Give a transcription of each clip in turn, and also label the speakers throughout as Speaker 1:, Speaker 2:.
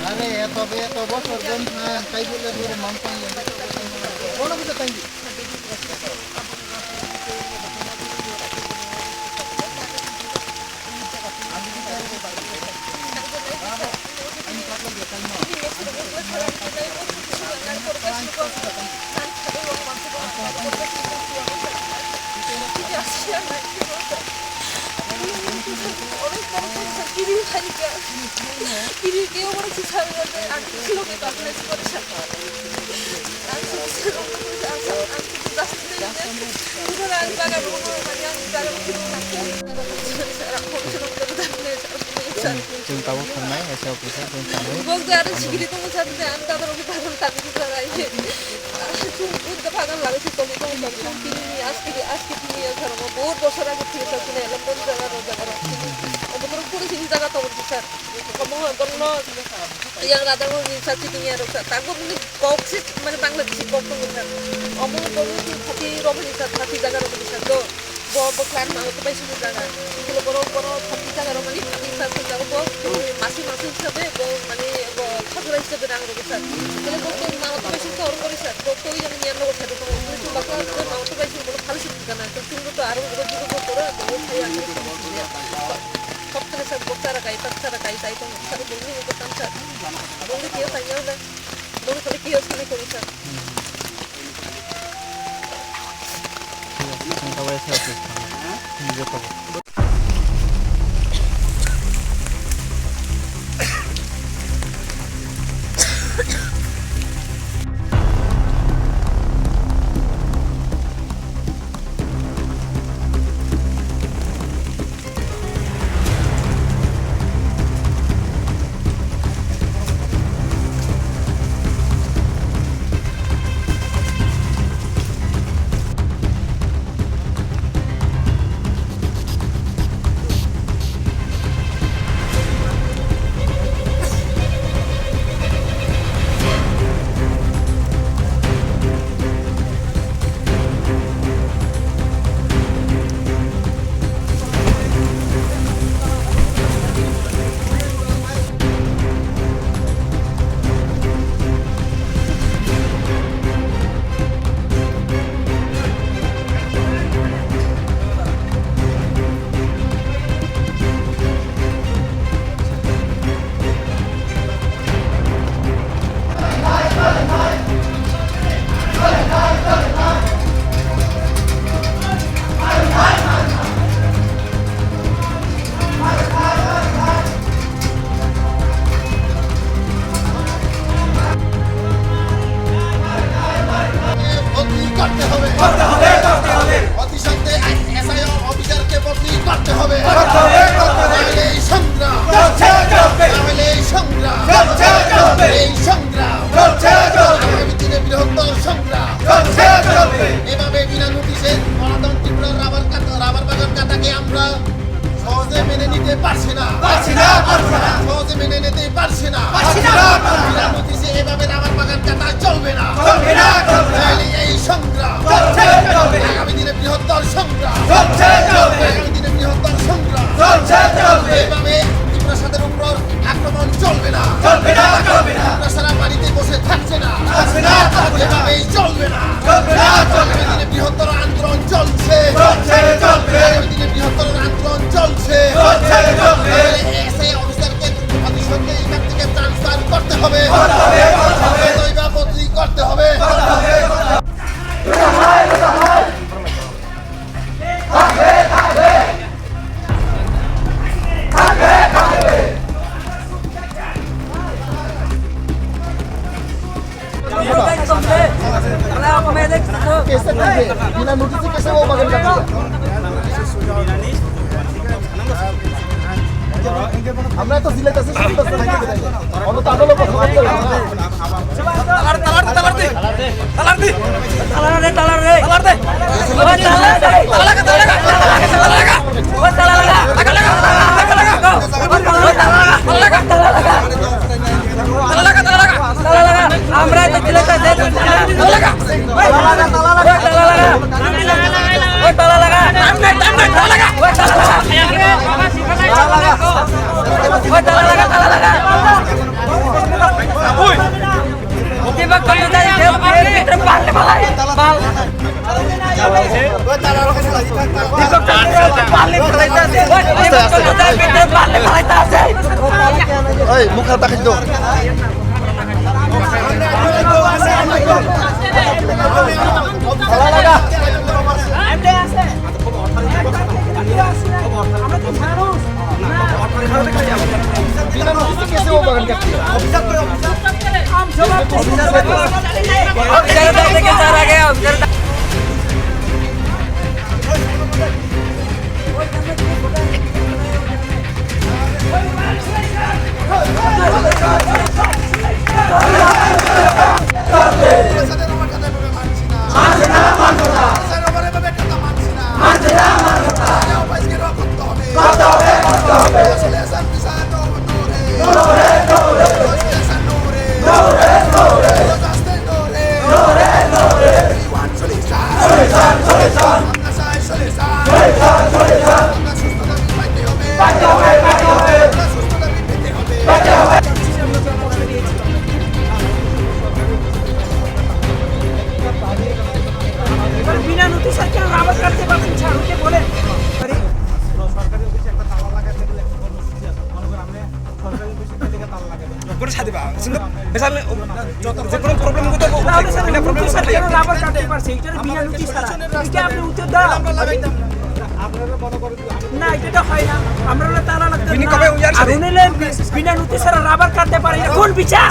Speaker 1: আরে এত বছর জন তাই বলে ধরে মান পাই বড় কিছু তাই
Speaker 2: কেউ বড় কিছু লোকে পাবলিশ করে
Speaker 1: tahu kenai saya bisa tahu
Speaker 2: Bos ada sikit itu muncul di antara orang kita pun tak bisa lagi. Udah pakai lagi sih kalau itu macam ini askit ini ya karena mau buat bosara gitu ya satu nih lembut jaga. Untuk kurang sini jaga tahu bisa. Kamu kalau yang datang ini satu ini ya rasa. Takut ini boxit mana bangla sih box tuh bisa. Kamu kalau itu hati roman bisa hati jaga roman bisa tuh. Bukan mau tuh masih jaga. Kalau hati jaga roman ini hati satu jaga bos. Masih sabe মানে ঠাকুর হিসেবে রাং রেখেছে তাহলে বলতো মামাতো বেশি শহর করেছে তো ওই জন্য নিয়ে নেবো খেতে তোমার তুমি বাবা মামাতো বেশি বলো ভালো শিখতে না তো তুমি তো আরো যোগাযোগ করে তো খাই আসলে সব থেকে সব বক্তারা খাই তাছাড়া খাই তাই তো সাথে বললি করতাম স্যার বললে কেউ তাই না বলে তাহলে কি ওখানে করেছে
Speaker 1: बिना नोटिस से कैसे वो बगल कर दिया আমরা তো সিলেট আছে শুনতে থাকি অন্য তো আলো লোক খবর দেয় না
Speaker 2: আমরা তো সিলেট আছে তালা লাগা
Speaker 1: এই মুখ হাত দেখাই দাও कैसे वो बगन करती है
Speaker 3: बिना नोटिस के रावत करते पारছেন ছাড়তে বলে আরে সরকারি অফিসে একটা তালা লাগাতে গেলে কোনো সিস্টেম মনে করে আমরা সরকারি অফিসে থেকে তালা লাগাতে করে সাথে বেসালে যত যে কোনো প্রবলেম হতো তাহলে স্যার বিনা প্রবলেম সাথে রাবার কাটতে পারছে এটার বিনা নোটিস ছাড়া কি আপনি উত্তর দাও আমরা লাগাইতাম আপনারা বড় করে না এটা হয় না আমরা তালা লাগাতে বিনি কবে উজার সাথে বিনা নোটিস ছাড়া রাবার কাটতে পারে এটা কোন বিচার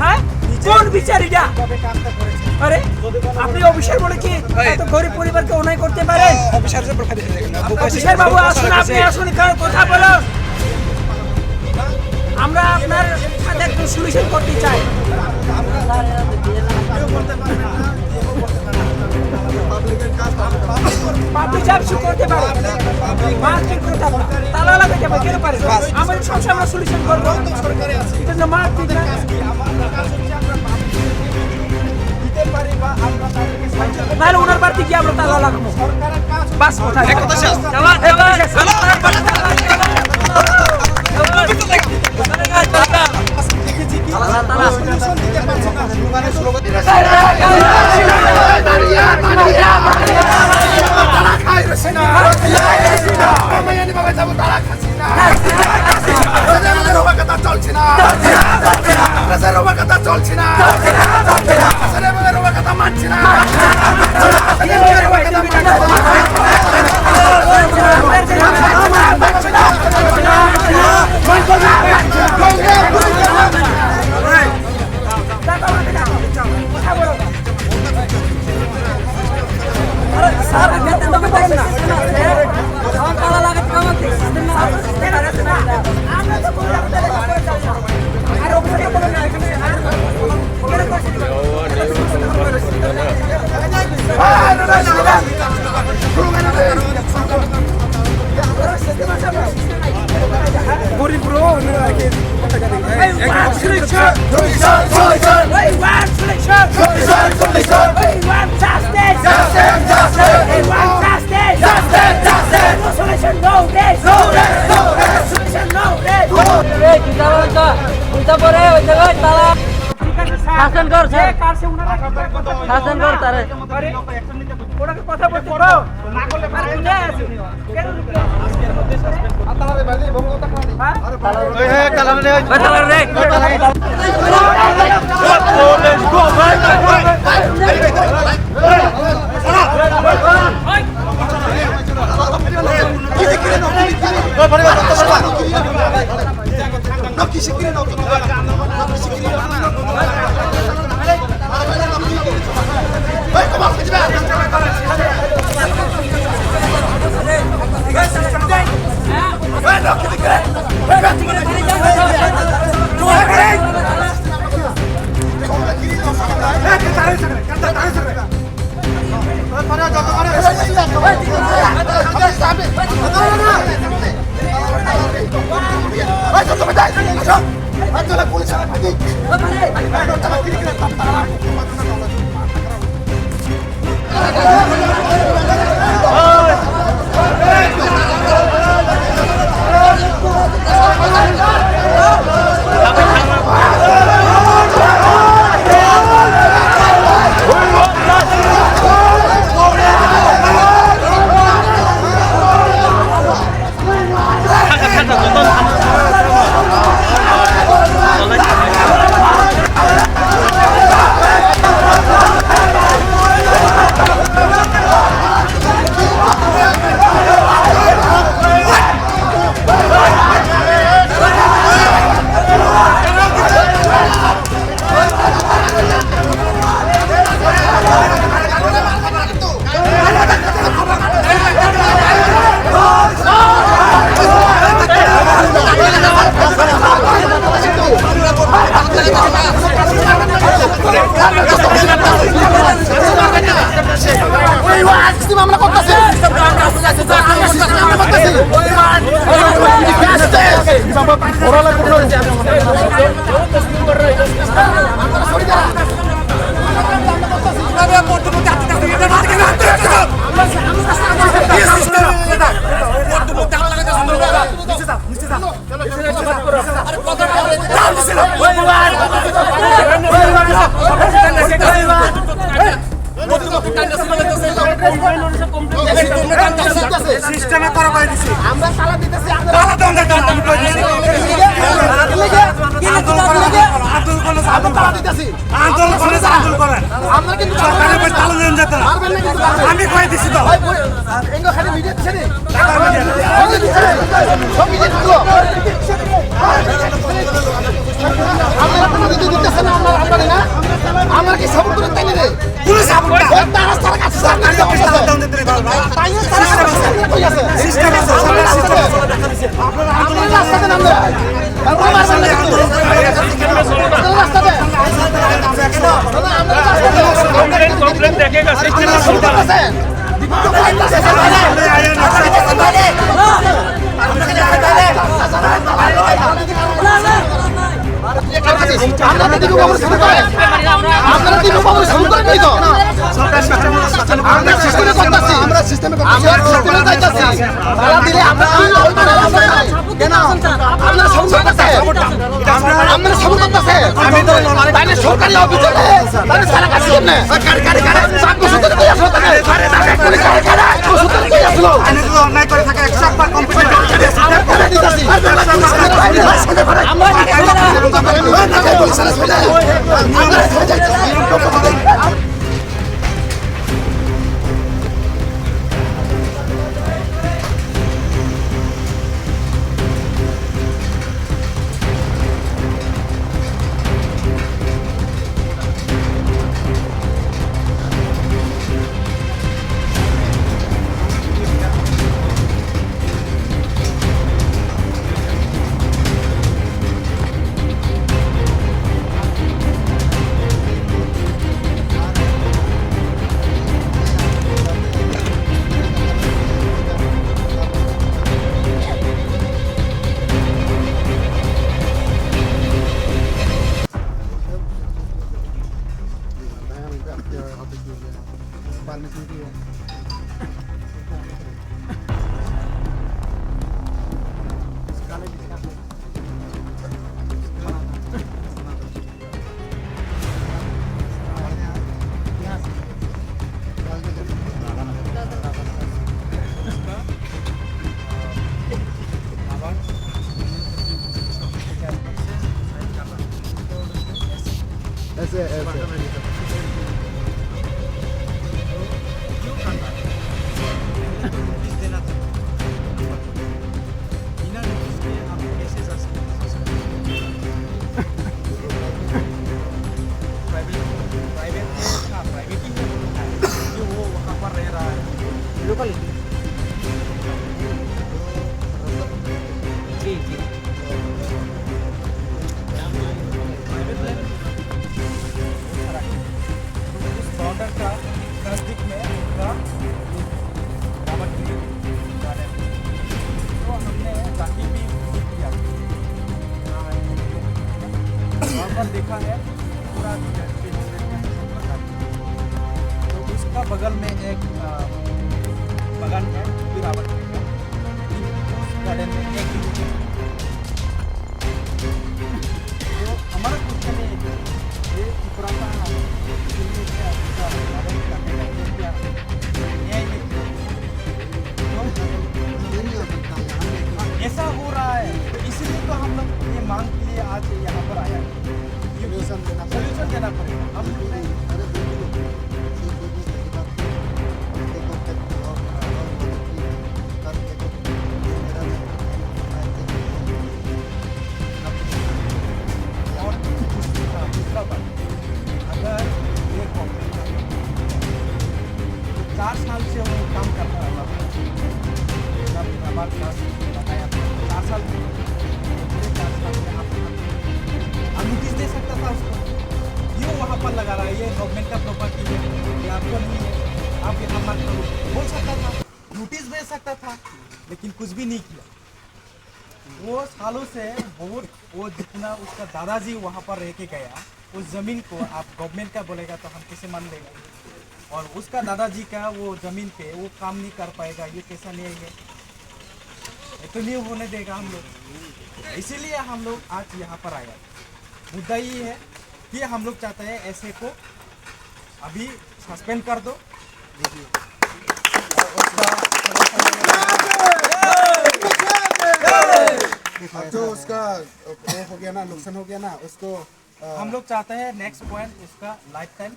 Speaker 3: হ্যাঁ কোন বিচার এটা কবে কাটতে করেছে আরে আপনি অফিসার বলে কি এত গরিব পরিবারকে অন্যায় করতে পারেন অফিসার যে প্রফাইল হয়ে গেল অফিসার বাবু আসুন আপনি আসুন কথা বলুন আমরা আপনার সাথে একটু সলিউশন করতে চাই পাবলিক চাপ শুরু করতে পারে মার্কেট করতে পারে তালা লাগাতে পারে কেন পারে আমরা সবসময় আমরা সলিউশন করবো সরকারে আছে এটা মার্কেট না তাহলে ওনার বাড়িতে গিয়ে আমরা তালা লাগাবো বাস কোথায়
Speaker 4: চলছে না মানছি না
Speaker 5: শাসন কর শাসন কর তারে
Speaker 3: ওনাকে কথা বলতে বলো না করলে পারে কোথায় আছে কেন আজকের মধ্যে সাসপেন্ড করতে তালারে ভাই বড় কথা খালি হ্যাঁ তালারে রে লেটস গো ভাই কি দেখলে না ওই পরে না কি শিখলে না কি শিখলে না ভাই কমাল কি যাবে পুলিশ
Speaker 4: সিস্টেমে করা কই দিছি আমরা তালা দিতেছি তালা দাও না আমি কই দিছি আব্দুল কোন তালা দিতেছি আব্দুল করেন আমরা কিন্তু সরকারের উপর তালা দেন যেত না আমি কই দিছি তো এঙ্গো খালি মিডিয়া দিছে নি টাকা মিডিয়া সব মিডিয়া দিলো আমরা তালা দিতেছে না আমরা না আমরা কি সাপোর্ট করে তাই রে পুরো সাপোর্ট তারা রাস্তার কাছে সরকারি অফিস তালা দাও দিতে পারো ভাই কই আছে সিস্টেম আছে সরকার সিস্টেম আছে আপনারা রাস্তা দেন আমরা আমরা রাস্তা দেন রাস্তা দেন
Speaker 3: কমপ্লেন দেখেगा সিস্টেম আছে
Speaker 1: আপনারা কি খবর শুরু করেন আপনারা কি খবর শুরু করেন নাই তো সরকার সিস্টেমে করতেছি আমরা সিস্টেমে যাইতাছি তারা দিলে আমরা কেন আপনারা সাপোর্ট করতেছেন আমরা সাপোর্ট করতেছেন তাহলে সরকারি অফিসে তাহলে সারা কাজ করবে কারে সাপোর্ট করতে কই আসলো তাকে আরে দাদা কোনে কারে সাপোর্ট কই আসলো
Speaker 4: আমি তো অন্যায় করে থাকা 100 বার কমপ্লিট
Speaker 1: আমরা দিতাছি আমরা
Speaker 3: देखा है पूरा तो उसका बगल में एक बगान है गिरावट का उस गार्डन में एक तो हमारा क्वेश्चन ये पुराना ऐसा हो रहा है इसीलिए तो हम लोग ये मांग के लिए आज यहाँ पर आया है सोल्यूशन देना पड़ेगा हम और दूसरा बात अगर ये कॉम्प्लेन 4 साल से वो काम करता रहा जब हमारे पास बताया 4 साल में आप नोटिस दे सकता था उसको ये वहाँ पर लगा रहा है ये गवर्नमेंट का प्रॉपर्टी है ये आपको नहीं है आप यहाँ मत करो बोल सकता था नोटिस भेज सकता था लेकिन कुछ भी नहीं किया वो सालों से बहुत, वो जितना उसका दादाजी वहाँ पर रह के गया, उस ज़मीन को आप गवर्नमेंट का बोलेगा तो हम कैसे मान लेगा। और उसका दादाजी का वो ज़मीन पे वो काम नहीं कर पाएगा, ये कैसा नहीं है, ये तो नहीं होने देगा हम लोग। इसीलिए हम लोग आज यहाँ पर आया। मुद्दा ये है कि हम लोग चाहते हैं ऐसे को अभी सस्पेंड कर दो।
Speaker 4: जो उसका वो हो गया ना, नुकसान हो गया ना, उसको
Speaker 3: हम लोग चाहते हैं नेक्स्ट पॉइंट उसका लाइफ टाइम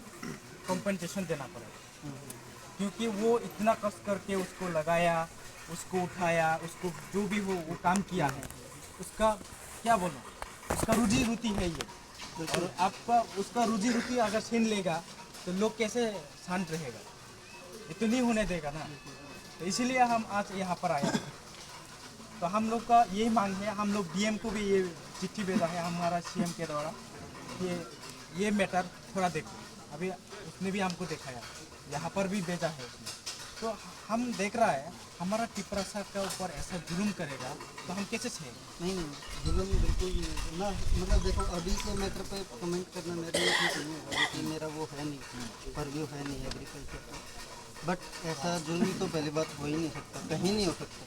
Speaker 3: कॉम्पनसेशन देना पड़ेगा, क्योंकि वो इतना कष्ट करके उसको लगाया, उसको उठाया, उसको जो भी हो वो काम किया है, उसका क्या बोलो, उसका रोजी रोटी है ये। और आपका उसका रोजी रोटी अगर छीन लेगा तो लोग कैसे शांत रहेगा, ये तो नहीं होने देगा ना। तो इसीलिए हम आज यहाँ पर आए। तो हम लोग का यही मांग है, हम लोग डीएम को भी ये चिट्ठी भेजा है हमारा सीएम के द्वारा, ये मैटर थोड़ा देखो। अभी उसने भी हमको दिखाया, यहाँ पर भी भेजा है उसने। तो हम देख रहा है हमारा टिपरा साहब के ऊपर ऐसा जुल्म करेगा तो हम कैसे सहेंगे।
Speaker 6: नहीं जुल्म बिल्कुल नहीं ना, मतलब देखो अभी के मैटर पे कमेंट करना मेरे लिए ठीक नहीं होगा, क्योंकि मेरा वो है नहीं, परव्यू है नहीं एग्रीकल्चर का। बट ऐसा जुल्म तो पहली बात हो ही नहीं सकता, कहीं नहीं हो सकता।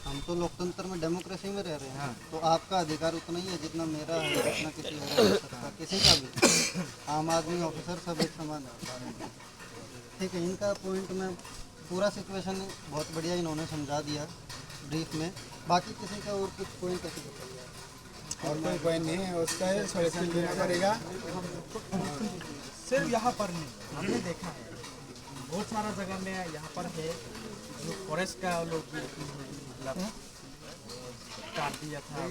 Speaker 6: हम तो लोकतंत्र में, डेमोक्रेसी में रह रहे हैं। तो आपका अधिकार उतना ही है जितना मेरा है, जितना किसी और ऑफिसर का, किसी का भी। आम आदमी ऑफिसर सब एक समान है। ठीक है, इनका पॉइंट में पूरा सिचुएशन बहुत बढ़िया इन्होंने समझा दिया ब्रीफ में। बाकी किसी का और कुछ पॉइंट ऐसे बताइए।
Speaker 4: और कोई पॉइंट नहीं है, उसका सॉल्यूशन देना पड़ेगा।
Speaker 3: सिर्फ यहाँ पर नहीं, हमने देखा है बहुत सारा जगह में यहाँ पर है जो फॉरेस्ट का लोग मतलब काट दिया था,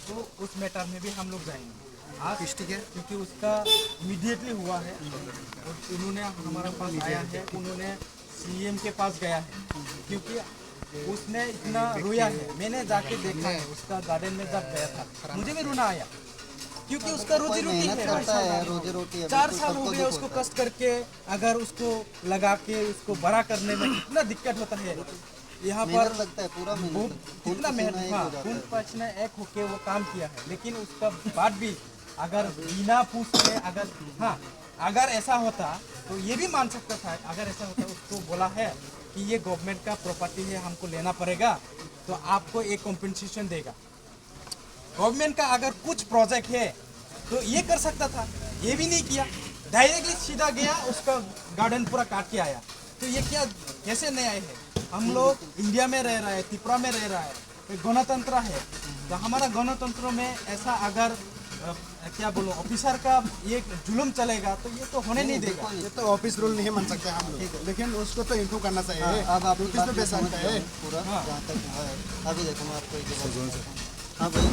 Speaker 3: तो उस मैटर में भी हम लोग जाएंगे आज, क्योंकि उसका इमीडिएटली हुआ है। और उन्होंने हमारे पास आया है, उन्होंने सीएम के पास गया है, क्योंकि उसने इतना रोया है। मैंने जाके देखा है उसका गार्डन में जब गया था, मुझे भी रोना आया, क्योंकि उसका रोजी रोटी है।
Speaker 6: रोजी रोटी है,
Speaker 3: 4 साल हो गए उसको कष्ट करके, अगर उसको लगा के उसको बड़ा करने में कितना दिक्कत होता है। यहाँ पर
Speaker 6: लगता है पूरा
Speaker 3: कितना मेहनत, हाँ, खून पसीना एक होके वो काम किया है। लेकिन उसका बाद भी अगर बिना पूछे, अगर हाँ अगर ऐसा होता तो ये भी मान सकता था। अगर ऐसा होता उसको बोला है कि ये गवर्नमेंट का प्रॉपर्टी है, हमको लेना पड़ेगा, तो आपको एक कॉम्पेंसेशन देगा। गवर्नमेंट का अगर कुछ प्रोजेक्ट है तो ये कर सकता था, ये भी नहीं किया, डायरेक्टली सीधा गया, उसका गार्डन पूरा काट के आया। तो ये क्या, कैसे न्याय है? हम लोग इंडिया में रह रहा है, त्रिपुरा में रह रहा है, गणतंत्र है। तो हमारा गणतंत्र में ऐसा अगर क्या बोलो ऑफिसर का ये जुल्म चलेगा तो ये तो होने नहीं देगा।
Speaker 4: ये तो ऑफिस रूल नहीं मान सकते हम लोग, लेकिन उसको तो इन्फॉर्म करना चाहिए।
Speaker 6: अब आप
Speaker 4: ऑफिस में बेच सकता है
Speaker 6: पूरा जहाँ तक है। अभी देखो मैं आपको एक बात बताता हूँ। हाँ भाई,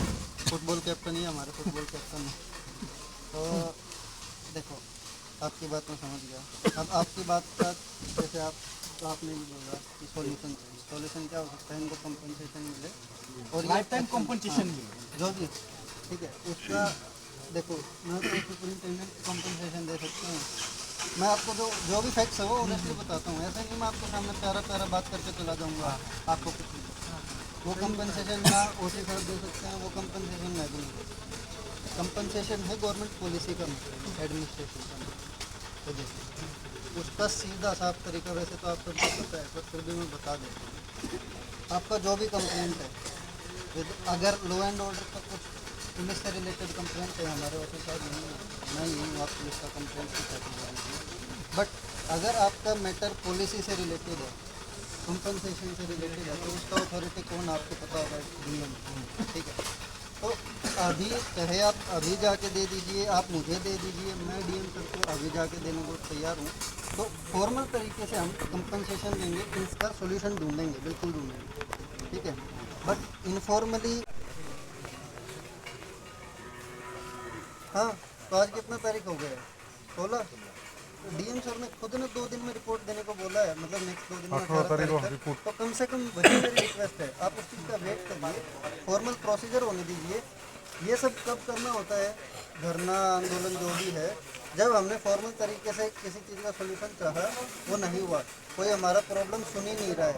Speaker 6: फुटबॉल कैप्टन ही हमारे फुटबॉल कैप्टन है। तो देखो आपकी बात मैं समझ गया। अब आपकी बात का जैसे आपने भी बोला कि सॉल्यूशन क्या हो सकता है, इनको कंपनसेशन मिले और
Speaker 3: लाइफ टाइम कॉम्पनसेशन मिले,
Speaker 6: जो भी, ठीक है। उसका देखो मैं तो सुपरिटेंडेंट कंपनसेशन दे सकता हूँ। मैं आपको जो भी फैक्ट्स है वो ऑनेस्टली बताता हूँ। ऐसा नहीं मैं आपके सामने प्यारा बात करके चला जाऊँगा, आपको कुछ नहीं। वो कंपनसेशन ना ओसी सर दे सकते हैं, वो कंपनसेशन मैं भी नहीं दे सकता। कंपनसेशन है गवर्नमेंट पॉलिसी का, एडमिनिस्ट्रेशन का उसका सीधा साफ तरीका। वैसे तो आपको पता है, पर फिर भी मैं बता देता हूँ। आपका जो भी कंप्लेंट है, अगर लॉ एंड ऑर्डर का कुछ पुलिस से रिलेटेड कंप्लेंट है, हमारे ऑफिस साहब नहीं हूँ, आप पुलिस का कंप्लेंट की सकते। बट अगर आपका मैटर पॉलिसी से रिलेटेड है, कंपनसेशन से रिलेटेड है, तो उसका अथॉरिटी कौन आपको पता होगा, डीएम, ठीक है। तो अभी चाहे आप अभी जाके दे दीजिए, आप मुझे दे दीजिए, मैं डीएम सर को अभी जाके देने को तैयार हूँ। तो फॉर्मल तरीके से हम कंपनसेशन देंगे, इसका सोल्यूशन ढूंढेंगे, बिल्कुल ढूंढेंगे, ठीक है। बट इनफॉर्मली, हाँ, तो आज कितना तारीख हो गया, 16। डीएम सर ने खुद ने 2 दिन में रिपोर्ट देने को बोला है, मतलब नेक्स्ट 2 दिन में 18 तारीख तक। तो कम से कम वही मेरी रिक्वेस्ट है, आप उस चीज़ का वेट करिए, फॉर्मल प्रोसीजर होने दीजिए। ये सब कब करना होता है, धरना आंदोलन जो भी है, जब हमने फॉर्मल तरीके से किसी चीज़ का सोल्यूशन चाहा वो नहीं हुआ, कोई हमारा प्रॉब्लम सुन ही नहीं रहा है।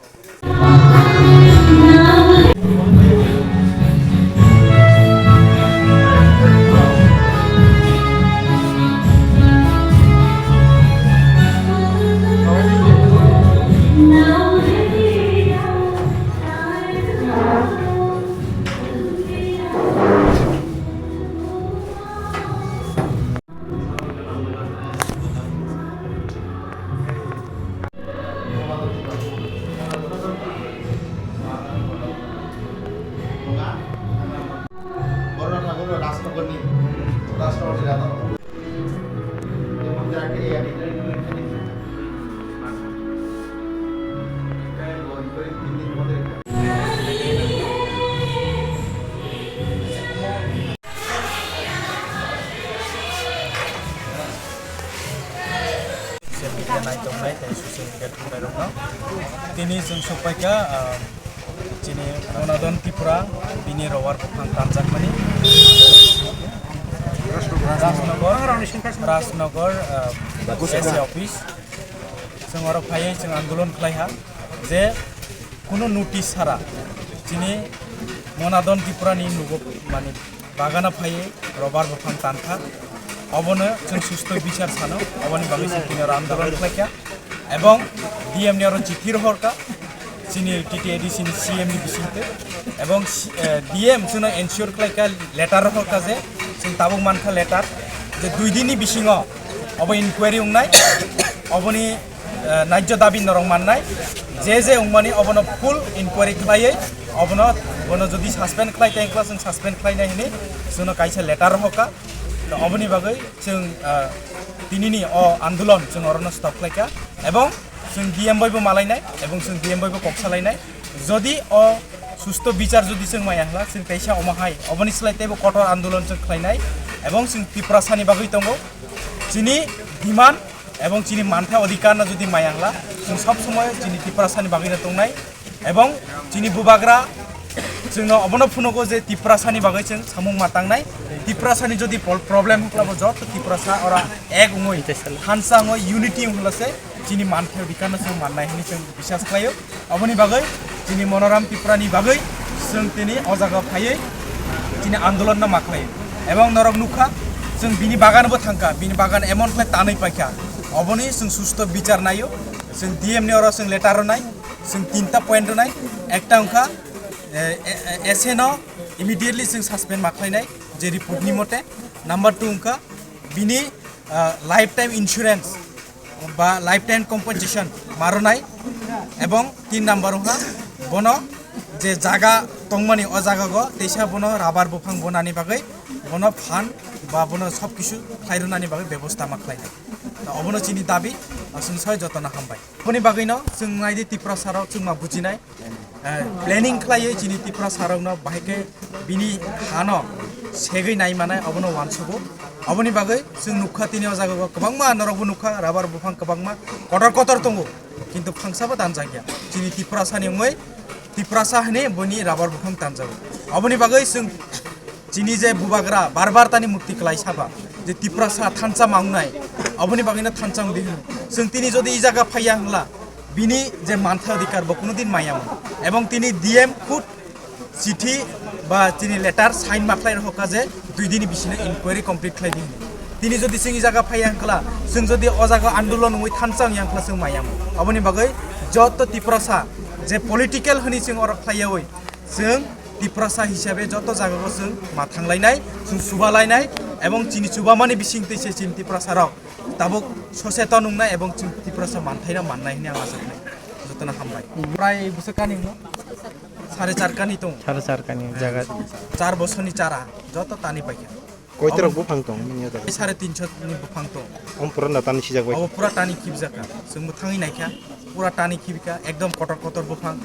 Speaker 3: Tini जों सफायका दिनै मनादन त्रिपुरा बिनि रवार बफां तानजाखमानि राजनगर एसए अफिस जों आरो फायै जों आन्दोलन खालायहा जे कुनु नटिस सारा दिनै मनादन त्रिपुरानि नुगो माने बागाना फायै रबार बफां तानखा अबनो जों सुस्थ बिचार सानो अबनि बागै जों दिनै आन्दोलन खालायखा এবং ডিএম নিয়ার চিঠির হরকা চিনি টিটিএডি চিনি সিএম নি বিসিতে এবং ডিএম जोंनो एनसियोर खालायका लेटार हरका जे जों ताबुक मानखा लेटार जे 2 दिननि बिसिङ अब इनक्वायरि उंनाय अबनि नाय्य दाबि नरं माननाय जे उंमानि अबनो फुल इनक्वायरि खालायै अबनो बनो जदि सासपेन्ड खालायते क्लास जों सासपेन्ड खालायनाय हिनि जोंनो कायसा लेटार हरका अबनि बागै जों दिनैनि आन्दोलन जों अरन स्टप खालायका এবং जों डिएम बयबो मालायनाय এবং जों डिएम बयबो कक्सालायनाय যদি सुस्थ বিচার যদি जों मायाहला जों कायसा अमाहाय अबनि स्लाइतेबो कठोर आन्दोलन जों खालायनाय এবং जों त्रिपुरासानि बागै दङ जिनि डिमान्ड এবং जिनि मानथा अधिकार ना যদি मायाहला जों सब समय जिनि त्रिपुरासानि बागै दंनाय এবং जिनि बुबाग्रा जोंनो अबनो फुनगो जे त्रिपुरासानि बागै जों सामुं मातांनाय त्रिपुरासानि जदि प्रॉब्लेम हक्लाबो जत त्रिपुरासा अरा एक उङै हानसा उङै यूनिटी हलासे जिनि मानथाय अधिकारनो जों माननाय हिनि जों बिसास खालायो अबनि बागै जिनि मनोराम त्रिपुरानि बागै जों दिनै अजागा फायै दिनै आन्दोलन ना माखायो এবং नरक नुखा जों बिनि बागानबो थांका बिनि बागान एमन फ्लाय तानै पाइका अबनि जों सुस्थ बिचार नायो जों डिएम नि अरा जों लेटार नाय जों 3टा पॉइंट नाय एकटा उखा एसएनो इमिडिएटली जों सस्पेंड माखायनाय जे रिपोर्टनि मते नम्बर 2 उखा बिनि लाइफ टाइम इन्सुरेंस बा लाइफ टाइम कम्पेनसेशन मारनाय এবং 3 नम्बर उहा बनो जे जागा तंगमानि अ जागागो तेसा बनो राबार बफां बनानि बागै बनो फान बा बनो सब किछु खायरुनानि बागै व्यवस्था माखायनाय अबनो चिनि दाबि जों सय जतना हामबाय बनि बागैनो जों नायदि त्रिपुरा साराव जों मा बुजिनाय प्लेनिंग खालायो जिनि त्रिपुरा सारावनो बाहायके बिनि हानो सेगै नाय माने अबनो वानसुगो अबनि बागै जों नुखा तिनि जागागो गोबांमा नरगबो नुखा राबार बफां गोबांमा कटर दंगो किन्तु फांसाबो दानजागिया जिनि त्रिपुरा सानि उङै त्रिपुरा साहनि बनि राबार बफां दानजागो अबनि बागै जों जिनि जे बुबाग्रा बार तानि मुक्ति खालाय साबा जे त्रिपुरा सा थानसा मावनाय अबनि बागैनो थानसा दिहु जों तिनि जदि इ जागा फाया हला बिनि जे मानथा अधिकार बा कोनो दिन मायामोन এবং তিনি ডিএম খুদ চিঠি বা তিনি লেটার সাইন মাখলাই হকা যে 2 দিনनि बिसिनो इनक्वायरि कमप्लीट खालायदि তিনি যদি जोंनि जागा फाया हला जों जदि अ जागा आन्दोलन उइ थानसा यांखला जों मायामोन अबनि बागै जत त्रिपुरासा जे पलिटिकल हनि जों अर खालायै जों त्रिपुरासा हिसाबै जत जागाखौ जों माथांलायनाय जों सुबालायनाय এবং চিনি सुबामानि बिसिंते से चिन त्रिपुरासाराव दाबो सचेतन नंनाय এবং चिन त्रिपुरासा मानथायना माननायनि आं आसा खालामो जतना हामबाय प्राय बोसोरकानि 4.5 कानि दं
Speaker 7: 4.5 कानि जागा
Speaker 3: 4 बोसोरनि चारा जत तानि पाइका
Speaker 7: कयतर बुफां दं मिनिया जागा
Speaker 3: 350 नि बुफां दं
Speaker 7: हम पुरा नातानि सिजाबाय
Speaker 3: अब पुरा तानि खिबजाका जों मोथाङै नायखा पुरा तानि खिबिका एकदम कटर बुफां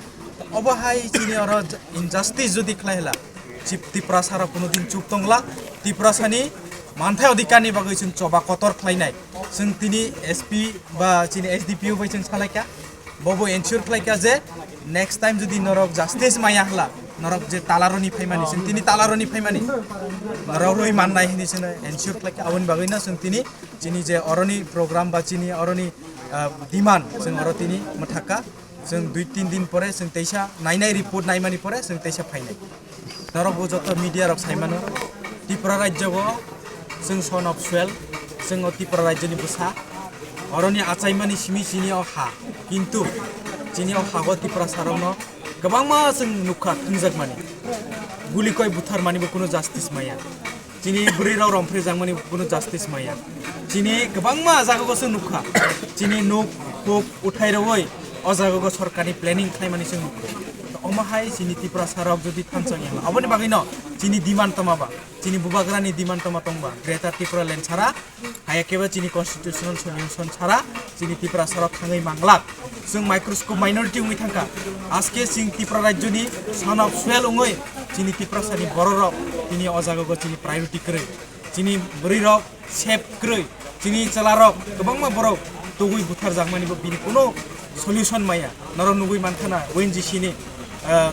Speaker 3: अबहाय चिनि अर इनजास्टिस जदि खालायला चिप त्रिपुरासारा कोनो दिन चुप दंला त्रिपुरासानि मानथाय अधिकारनि बागै जों चबा कटर खालायनाय जों तिनि एसपि बा चिनि एसडिपिओ बाय जों सालायका बबो एनसियोर खालायका जे नेक्स्ट टाइम जदि नरक जस्टिस माया हला नरक जे तालारनि फैमानि जों तिनि तालारनि फैमानि नरक रय माननाय हिनि जों एनसियर खालाय आवन बागैना जों तिनि जे अरनि प्रग्राम बा तिनि अरनि डिमान्ड जों अर तिनि मथाका जों 2-3 दिन परे जों तैसा नायनाय रिपोर्ट नायमानि परे जों तैसा फायनाय नरक जत मीडिया रक साइमानो त्रिपुरा राज्यगो जों सन अफ सुवेल जों त्रिपुरा राज्यनि बुसा अरनि आचाइमानि सिमि चिनि हा किन्तु चिनि हागो त्रिपुरा सारनो गोबां मा जों नुखा थंजाक माने गुलि कय बुथार मानिबो कुनो जास्टिस माया चिनि बुरै राव रमफ्रे जांमानि कुनो जास्टिस माया चिनि गोबां मा जागागो जों नुखा चिनि नुक हुक उठाय रवै अ जागागो सरकारनि प्लेनिं खालामनानै जों नुखो अमाहाय चिनि त्रिपुरा सारक जुदि थानसाङि अबनि बागैनो चिनि डिमान्ड तमाबा चिनि बुबाग्रानि डिमान्ड तमा तंबा ग्रेटर त्रिपुरा लेन्ड सारा हायाकेबा चिनि कन्स्टिट्यूशनल सल्यूशन सारा चिनि त्रिपुरा सारक थाङै मांगलाक जों माइक्रोस्कोप माइनरिटी उङै थांका आजके सिं त्रिपुरा राज्यनि सन अफ सुवेल उङै चिनि त्रिपुरा सानि बर' रक तिनि अजागो चिनि प्रायोरिटी करै चिनि बुरै रक सेफ करै चिनि चला रक गोबां मा बर' तगुइ बुथार जागमानिबो बिनि कोनो सल्यूशन माया नर नुगुइ मानखाना ओएनजीसी नि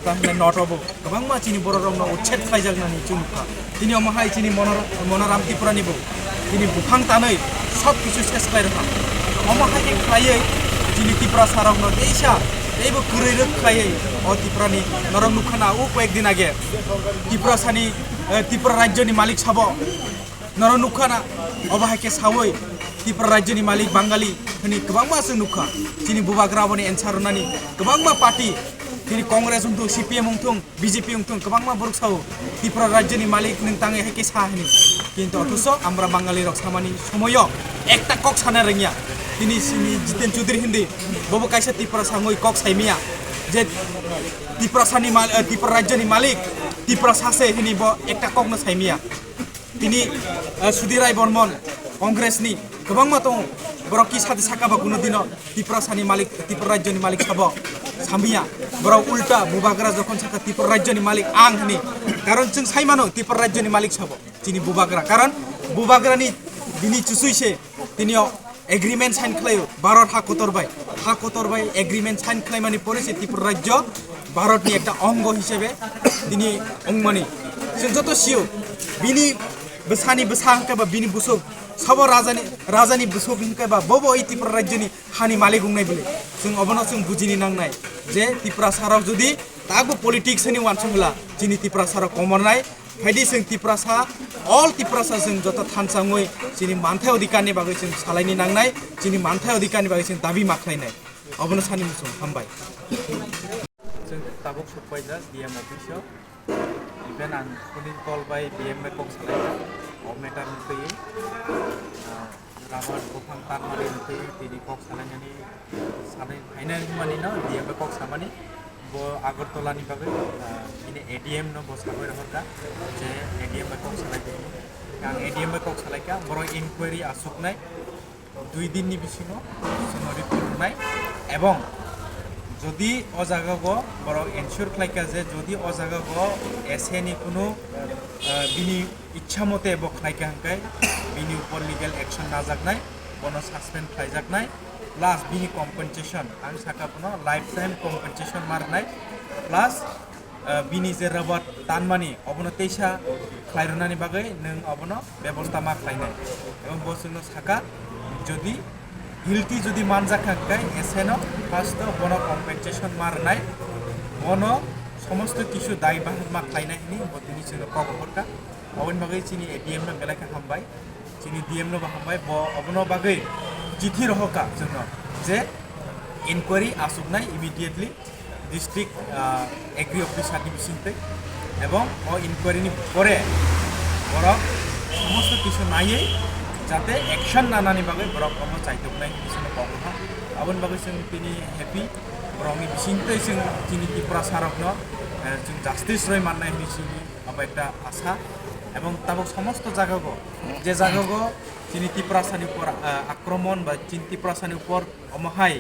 Speaker 3: ताहले नटबो गोबां मा चिनि बर' रकनो उच्छेद खालायजागनानि चुनुखा तिनि अमाहाय चिनि मनराम त्रिपुरानिबो तिनि बुफां तानै सब किछु सेस खालायरखा अमाहाय खायै चिनि त्रिपुरा सारकनो देशा एबो गुरै रोखायै अ त्रिपुरानि नरक नुखाना उ कयेक दिन आगे त्रिपुरा सानि त्रिपुरा राज्यनि मालिक साबो नरक नुखाना अबाहायके सावै त्रिपुरा राज्यनि मालिक बांगाली हनि गोबां मा जों नुखा चिनि बुबाग्राबनि एन्सारनानि गोबां मा पार्टी तिनि कांग्रेस उंथुं सीपीएम उंथुं बीजेपी उंथुं गोबां मा बरुक सावो त्रिपुरा राज्यनि मालिक नों ताङै हायके साहनि किन्तु अथच आमरा बांगाली रक सामानि समयो एकटा कक साना रोङिया तिनि सिनि जितेन चौधरी हिंदी बबो कायसा त्रिपुरा सांगै कक साइमिया जे त्रिपुरा सानि त्रिपुरा राज्यनि मालिक त्रिपुरा सासे हिनि ब एकटा कक न साइमिया तिनि सुधीराय बर्मन कांग्रेसनि गोबां मा दं बरकी सादे साकाबा कुनो दिन त्रिपुरा सानि मालिक त्रिपुरा राज्यनि मालिक साबो सामिया बराव उल्टा बुबाग्रा जखन साका त्रिपुरा राज्यनि मालिक आं हनि कारण जों साइमानो त्रिपुरा राज्यनि मालिक साबो तिनि बुबाग्रा कारण बुबाग्रानि बिनि चुसुइसे तिनियाव एग्रीमेंट साइन खालायो भारत हा कतरबाय एग्रीमेंट साइन खालायमानि परे से त्रिपुरा राज्य भारतनि एकटा अंग हिसेबे तिनि अंगमानि जों जत सियो बिनि बसानि बसा हंकाबा बिनि बुसुक सब राजानि बुसुक हंकाबा बबो ई त्रिपुरा राज्यनि हानि मालिक उंनाय बिले जों अबनो जों बुजिनि नांनाय जे त्रिपुरा सारक जुदि तागो पलिटिक्स नि वानसंला जिनि त्रिपुरा सारक कमरनाय फायदि जों त्रिपुरा सा ऑल त्रिपुरा सा जों जत थानसाङै जिनि मानथाय अधिकारनि बागै जों सालायनि नांनाय जिनि मानथाय अधिकारनि बागै जों दाबि माख्लायनाय अबनो सानि मुसुं हामबाय जों ताबुक सफायजा डीएम अफिसाव इभेन आं कुनि कल बाय डीएम बाय कक सालायजा अ मेटार नुफैयो राबार बफां तानमानि नुफैयो तिनि कक सालायनानै सालाय फाइनाल मानि न डीएम बाय कक सामानि बो आगरतलानि बागै इने एडीएम न बसाबै रहरका जे एडीएम बाय कक सालायदो आं एडीएम बाय कक सालायका बर इनक्वायरि आसुकनाय 2 दिननि बिसिङाव जों रिपर्ट होनाय एवं যদি अ जागागो बर एनश्योर खालायका जे যদি अ जागागो एसेनि कुनो बिनि इच्छा मते बो खालायका हंकाय बिनि ऊपर लीगल एक्शन नाजाकनाय बनो सस्पेंड खालायजाकनाय प्लस बिनि कम्पेनसेशन आं साकापनो लाइफ टाइम कम्पेनसेशन मारनाय प्लस बिनि जे रबट तानमानि अबनो तेसा खालायरनानि बागै नों अबनो व्यवस्था मा खालायनाय एवं बसनो साका যদি गिल्टी जुदि मानजाखांकाय एसेनो फार्स्ट बनो कम्पेनसेशन मारनाय बनो समस्त किछु दाय बाहाग मा खालायनाय हिनि बतिनि जों ककरका अबन बागै चिनि एडीएम न बेलायका हामबाय चिनि डीएम न हामबाय ब अबनो बागै चिठी रहका जोंनो जे इनक्वायरि आसुकनाय इमिडिएटली डिस्ट्रिक्ट एग्री अफिसारनि बिसिंते एवं अ इनक्वायरिनि परे बरक समस्त किछु नायै जाते एक्शन नानानि बागै बरक अबो चाइतोबनाय बिसोरनो ककरहा अबन बागै जों तिनि हेपि बरकनि बिसिंते जों तिनि त्रिपुरा सारकनो जों जास्टिस रय माननाय बिसिनि अब एकटा आशा एवं ताबो समस्त जागागो जे जागागो चिनि त्रिपुरा सानि ऊपर आक्रमण बा चिनि त्रिपुरा सानि ऊपर अमहाय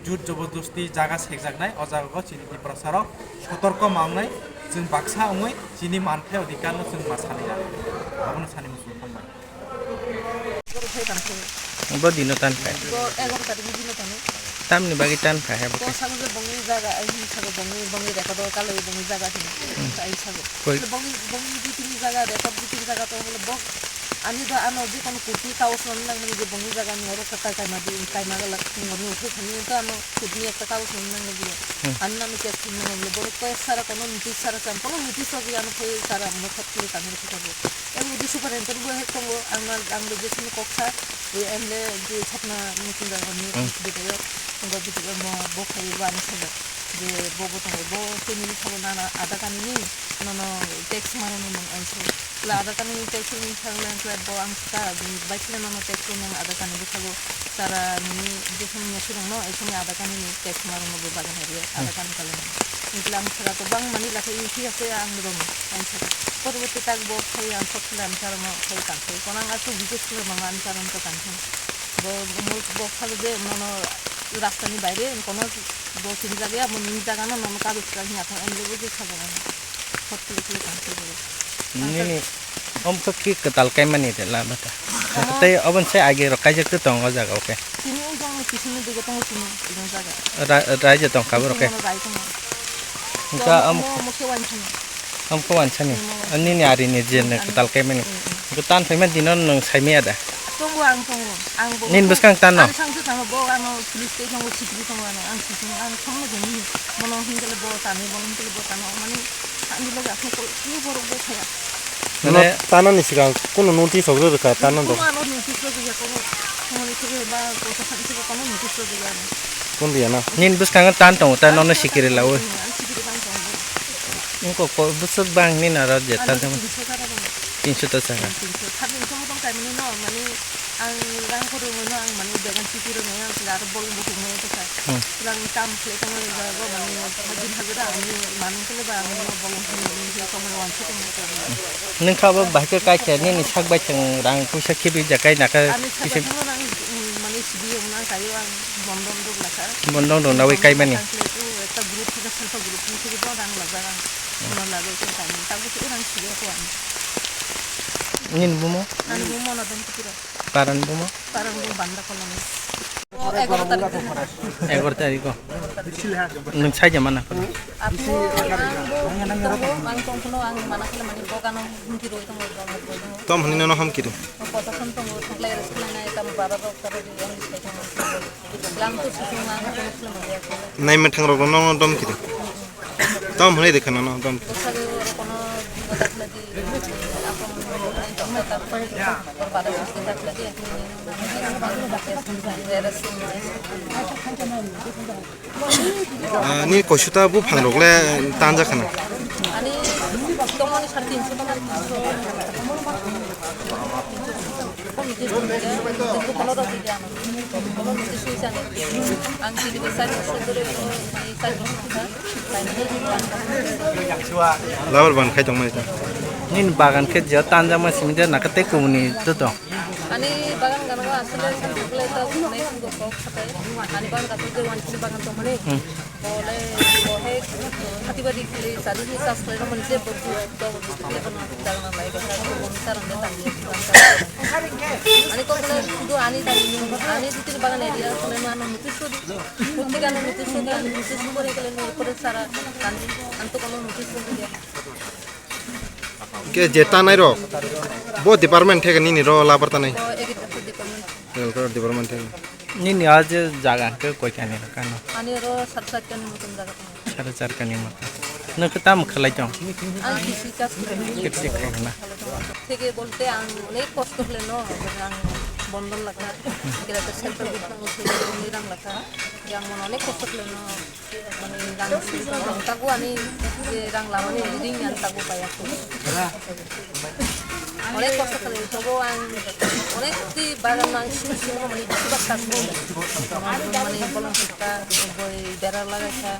Speaker 3: जुट जबरदस्ती जागा सेकजाकनाय अ जागागो चिनि त्रिपुरा सारक सतर्क मावनाय जों बाक्सा उङै चिनि मानथाय अधिकार जों मा सानैजा अबनो सानि मुसुं फंबाय
Speaker 7: बदिनो तानखाय
Speaker 2: 11 तारिख दिन तानो
Speaker 7: tamni bagi tan ka he
Speaker 2: Ko sago je bongi jaga ai sago bongi rekod kala bongi jaga hin ai sago bongi di tini jaga rekod di tini jaga to holo bok ani do ano je kono kuti kaos non nang mani je bongi jaga ni oro kata kai madi kai magala ngoni uthi khani to ano kudni ekta kaos non nang je anna mi kes tin nang bor ko sara kono niti sara sam kono niti so bi ano phoi sara mo khatli kamera khabo em di super enter bo he kongo ang je sini koksa emle je chapna mutin da ni video ngo video mo bo khai ba ni saga je bo to bo family thabo nana ada kanini nono tax maro no mang anso la ada kanini tax ni thanglan kla bo ang sta ba chile nono tax no ada kanini thabo tara ni je sum ni surung no e sumi ada kanini tax maro no bo bagan hari ada kan kala Islam sara to bang mani la khai thi ase ang rom anso পরবর্তী তাক বো খাই আন ফটলাম তার মো খাই কাছে কোন আছো বিশেষ করে বাঙান কারণ তো কাছে বো মূল বো খালে যে মনো রাস্তানি বাইরে কোন বো চিনি জায়গা মো নি জায়গা না মনো কাজ করে নি এখন এমলে বুঝে খাবো না ফটলি কি কাছে বলে
Speaker 7: ni om ko ki katal kai mani de la bata te obon se age ro kai jak to tong ja ga okay
Speaker 2: চিনি জং কিসিনি দিকে তো চিনি ইজন জায়গা
Speaker 7: ra ja tong ka bro okay ka
Speaker 2: mo ke wan চিনি
Speaker 7: om ko wan chani ani ni ari ni jen katal kai mani ko tan phai man dinon nong sai me ada
Speaker 2: tunggu ang bo
Speaker 7: nin bus kang tan no
Speaker 2: ang sang sama bo ang police station ko sikri tunggu ang sikri ang thong mo ni mono hingale bo tani bo hingale bo tano mani ang lo ga ko ni bo bo khaya
Speaker 7: mane
Speaker 4: tanan ni sigang kono notice ogro ka tanan do
Speaker 2: ano ni tikro ya ko mo ni tikro ba ko sa sa ko kono ni tikro ya
Speaker 4: kon dia na
Speaker 7: nin bus kang tan tong ta no sikire la o
Speaker 2: ang sikri bang tong
Speaker 7: ko ko bus bang ni na ra je tan tong 300 ta sa
Speaker 2: 사진 소모동 때문에 너 많이 ang lang ko rin no ang mani dagan sipiro ngayon sila ro bol mo kumo to sa lang tam play ko ng go mani magin hagda ani manung ko ba ang no bol mo ni ko mo wan sa ko
Speaker 7: nung ka ba ba ka ka che ni sak ba chang rang ku sa khibi ja kai na ka
Speaker 2: kisi mani sibi na kayo ang bondong dog la sa
Speaker 7: bondong dong na we kai mani
Speaker 2: eta group ka sa group ni ko ba dang la dang no la go ko ta ni ta ko urang sibi ko an
Speaker 7: nin bumo
Speaker 2: ani mo na dum ko
Speaker 7: paran bumo
Speaker 2: parang mo banda ko lang 11
Speaker 7: tarik ko nung sai jaman na
Speaker 2: Ako ang tungkulo ang manakila manipokano hintiro itong mo
Speaker 4: tom hanino no ham kiri
Speaker 2: potason tong thlay resna na itam bararo karo di ang station lang to susung ang tungkulo mo
Speaker 4: nai metang ro no dom kiri tom hane dekhana no dom
Speaker 2: sabi kono dakla di ako mo pada sisi dakla di
Speaker 4: ni koshuta bu phangrogle tanja khana
Speaker 2: ani tomani 350 টাকা
Speaker 4: labar ban khai tong mai ta
Speaker 7: nin bagan ke ja tanja ma simide na ka te kumuni to
Speaker 2: ani bagan gana asle santukle ta nei ko ko khatai ani bagan ka te wan chi bagan to mane bole bohe hatibadi kili sari ni sas kale mane je bobu to ke bana dagna lai ka ko montar ande tangi ani ko kale du ani ani ditin bagan area kale no ano mutisudi mutigan mutisudi ani mutisudi kore kale no kore sara kandi anto kono mutisudi
Speaker 4: ke jeta nai ro bo department thega ni ro labar ta nai
Speaker 2: agriculture
Speaker 4: department thega
Speaker 7: nin आज jaga ke koi kani ka no
Speaker 2: ani ro sat kan mutun jaga
Speaker 7: char char kani mata na ka tam khalai jong
Speaker 2: ang kisi kas
Speaker 7: kit kit na
Speaker 2: থেকে বলতে অনেক কষ্ট হলে ন বন্ধন লেখা এগুলো central government নিরাম লেখা যেমন অনেক কষ্ট হলে ন মানে রাং তাকু আমি যে রাংলা মানে রিং আন তাকু পাই অনেক কষ্ট হলে তবু অনেক কি বাগান মাংস মানে বেশিরভাগ থাকবো মানে বললাম একটা বই বেড়া লাগাইছা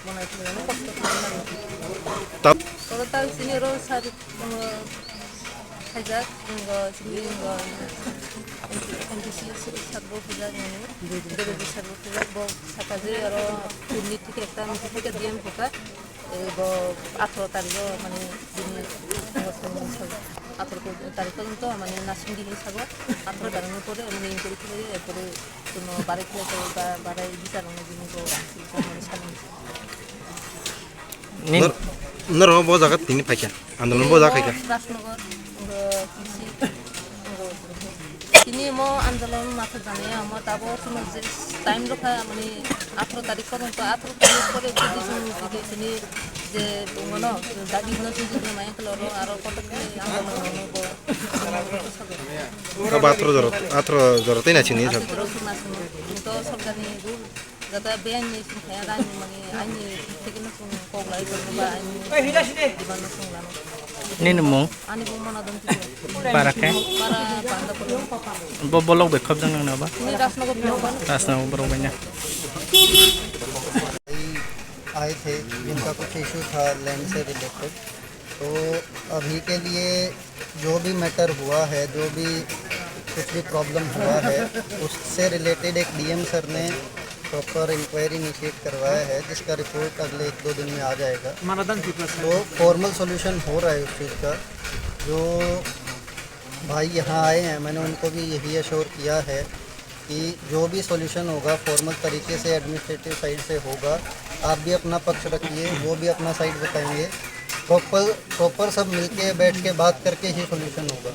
Speaker 2: মনে হয় অনেক কষ্ট
Speaker 4: tap
Speaker 2: kalau tahu sini ro sari hajat ngo sini ngo kondisi sarbo hajat ini dede sarbo hajat bo sakaje ro unit kita mesti kita diam buka 18 তারিখ মানে দিন 18 তারিখ পর্যন্ত মানে নার্সিং ডিগ্রি থাকবো 18 তারিখের পরে মানে ইনকোয়ারি করে এরপরে কোনো বাড়ি খেলে বাড়াই বিচার দিন
Speaker 7: নর বো জায়গা তিনি পাইকা আন্দোলন বো জায়গা খাইকা
Speaker 2: রাজনগর কৃষি তিনি মো আন্দোলন মাথা জানে আমার তাবো শুনে যে টাইম রখা মানে 18 তারিখ পর্যন্ত 18 তারিখ পরে যদি তিনি যে মনো দাবি ন যদি মায়া কলর আর কত আন্দোলন হবো
Speaker 7: 18 জর তাই না চিনি সব
Speaker 2: তো সরকারি রুল যাতে বেআইনি সংখ্যা আইনি মানে আইনি থেকে না কগলাই করবো বা আইনি দিবানো সংলানো
Speaker 7: নিন মং
Speaker 2: আনি মনাদন
Speaker 7: para ke
Speaker 2: para banda ko
Speaker 7: bo bolok be khop jang na ba
Speaker 2: ni rasnagor ban
Speaker 7: rasna bro banya
Speaker 6: आए थे जिनका कुछ इशू था लैंड से रिलेटेड। तो अभी के लिए जो भी मैटर हुआ है, जो भी कुछ भी प्रॉब्लम हुआ है, उससे रिलेटेड एक डीएम सर ने प्रॉपर इंक्वायरी इनिशिएट करवाया है, जिसका रिपोर्ट अगले 1-2 दिन में आ जाएगा। तो फॉर्मल सॉल्यूशन हो रहा है उस चीज़ का। जो भाई यहाँ आए हैं, मैंने उनको भी यही अश्योर किया है कि जो भी सॉल्यूशन होगा फॉर्मल तरीके से एडमिनिस्ट्रेटिव साइड से होगा। आप भी अपना पक्ष रखिए, वो भी अपना साइड बताएंगे। प्रॉपर सब मिलके बैठ के बात करके ही सॉल्यूशन होगा।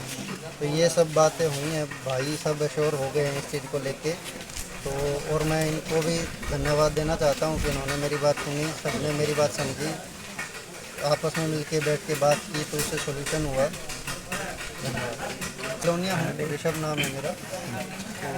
Speaker 6: तो ये सब बातें हुई हैं, भाई सब अश्योर हो गए हैं इस चीज़ को लेके। तो और मैं इनको भी धन्यवाद देना चाहता हूँ कि इन्होंने मेरी बात सुनी, सबने मेरी बात समझी, आपस में मिलके बैठ के बात की तो उससे सॉल्यूशन हुआ। धन्यवाद। कलोनिया ऋषभ नाम है मेरा। तो